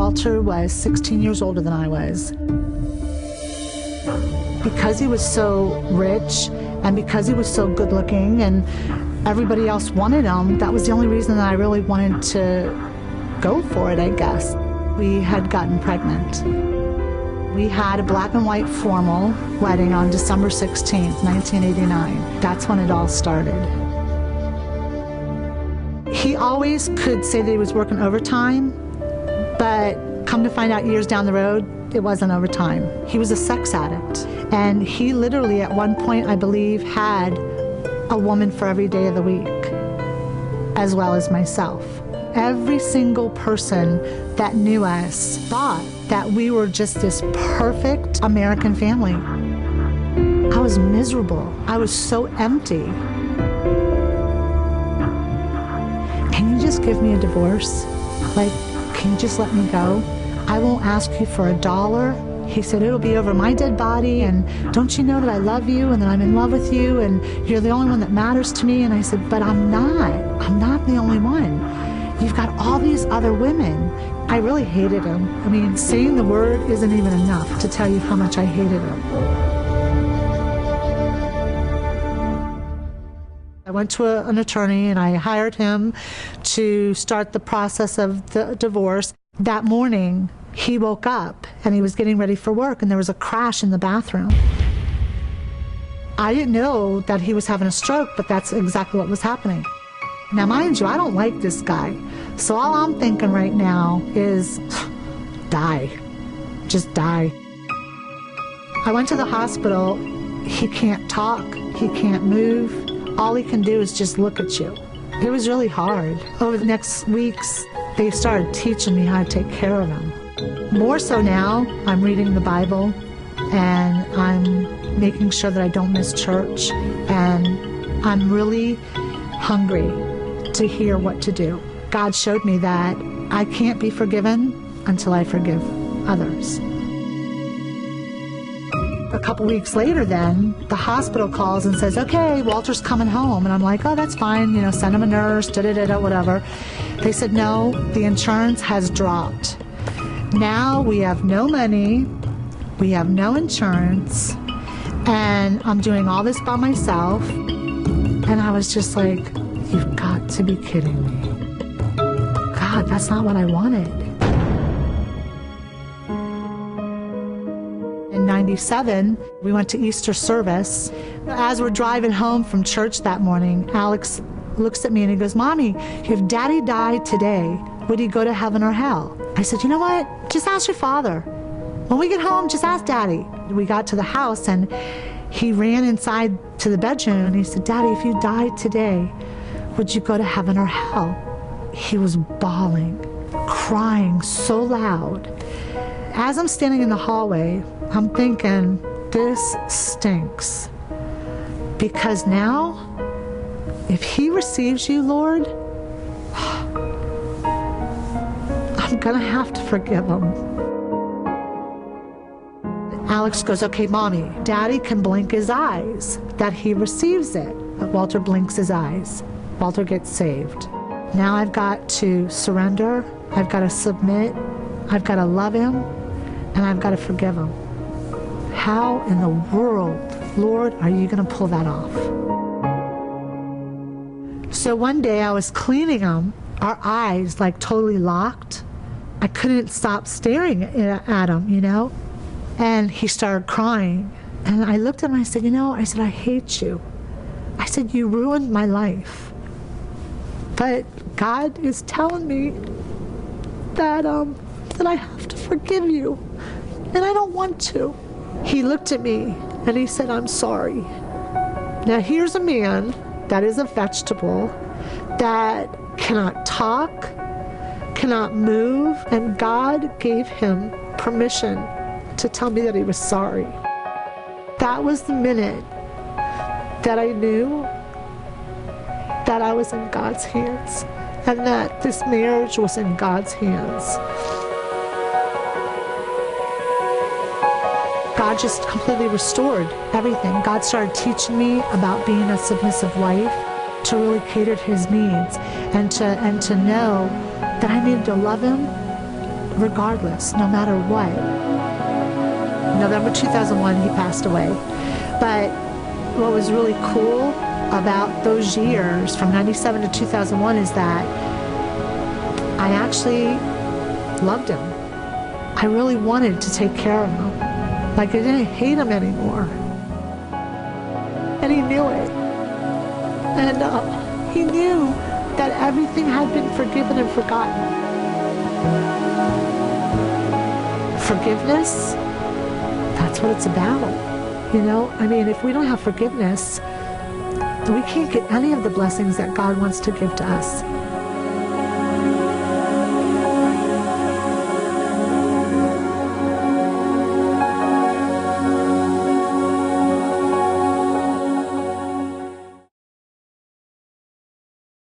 Walter was 16 years older than I was. Because he was so rich and because he was so good looking and everybody else wanted him, that was the only reason that I really wanted to go for it, I guess. We had gotten pregnant. We had a black and white formal wedding on December 16th, 1989. That's when it all started. He always could say that he was working overtime, but come to find out years down the road, it wasn't overtime. He was a sex addict. And he literally, at one point, I believe, had a woman for every day of the week, as well as myself. Every single person that knew us thought that we were just this perfect American family. I was miserable. I was so empty. Can you just give me a divorce? Like, can you just let me go? I won't ask you for $1. He said, it'll be over my dead body, and don't you know that I love you and that I'm in love with you and you're the only one that matters to me? And I said, but I'm not the only one. You've got all these other women. I really hated him. I mean, saying the word isn't even enough to tell you how much I hated him. I went to an attorney and I hired him to start the process of the divorce. That morning, he woke up and he was getting ready for work and there was a crash in the bathroom. I didn't know that he was having a stroke, but that's exactly what was happening. Now, mind you, I don't like this guy. So all I'm thinking right now is, die. Just die. I went to the hospital. He can't talk. He can't move. All he can do is just look at you. It was really hard. Over the next weeks, they started teaching me how to take care of him. More so now, I'm reading the Bible, and I'm making sure that I don't miss church, and I'm really hungry to hear what to do. God showed me that I can't be forgiven until I forgive others. A couple weeks later then, the hospital calls and says, okay, Walter's coming home. And I'm like, oh, that's fine, you know, send him a nurse, da-da-da-da, whatever. They said, no, the insurance has dropped. Now we have no money, we have no insurance, and I'm doing all this by myself. And I was just like, you've got to be kidding me. God, that's not what I wanted. In '97, we went to Easter service. As we're driving home from church that morning, Alex looks at me and he goes, Mommy, if Daddy died today, would he go to heaven or hell? I said, you know what? Just ask your father. When we get home, just ask Daddy. We got to the house and he ran inside to the bedroom and he said, Daddy, if you died today, would you go to heaven or hell? He was bawling, crying so loud. As I'm standing in the hallway, I'm thinking, this stinks. Because now, if he receives you, Lord, I'm gonna have to forgive him. Alex goes, okay, Mommy, Daddy can blink his eyes, that he receives it. But Walter blinks his eyes. Walter gets saved. Now I've got to surrender, I've got to submit, I've got to love him, and I've got to forgive him. How in the world, Lord, are you going to pull that off? So one day I was cleaning him, our eyes like totally locked. I couldn't stop staring at him, you know? And he started crying. And I looked at him and I said, you know, I said, I hate you. I said, you ruined my life. But God is telling me that I have to forgive you, and I don't want to. He looked at me and he said, I'm sorry. Now here's a man that is a vegetable, that cannot talk, cannot move, and God gave him permission to tell me that he was sorry. That was the minute that I knew that I was in God's hands and that this marriage was in God's hands. God just completely restored everything. God started teaching me about being a submissive wife, to really cater to his needs, and to know that I needed to love him regardless, no matter what. November 2001, he passed away. But what was really cool about those years, from 97 to 2001, is that I actually loved him. I really wanted to take care of him. Like, I didn't hate him anymore. And he knew it. And he knew that everything had been forgiven and forgotten. Forgiveness, that's what it's about. You know, I mean, if we don't have forgiveness, we can't get any of the blessings that God wants to give to us.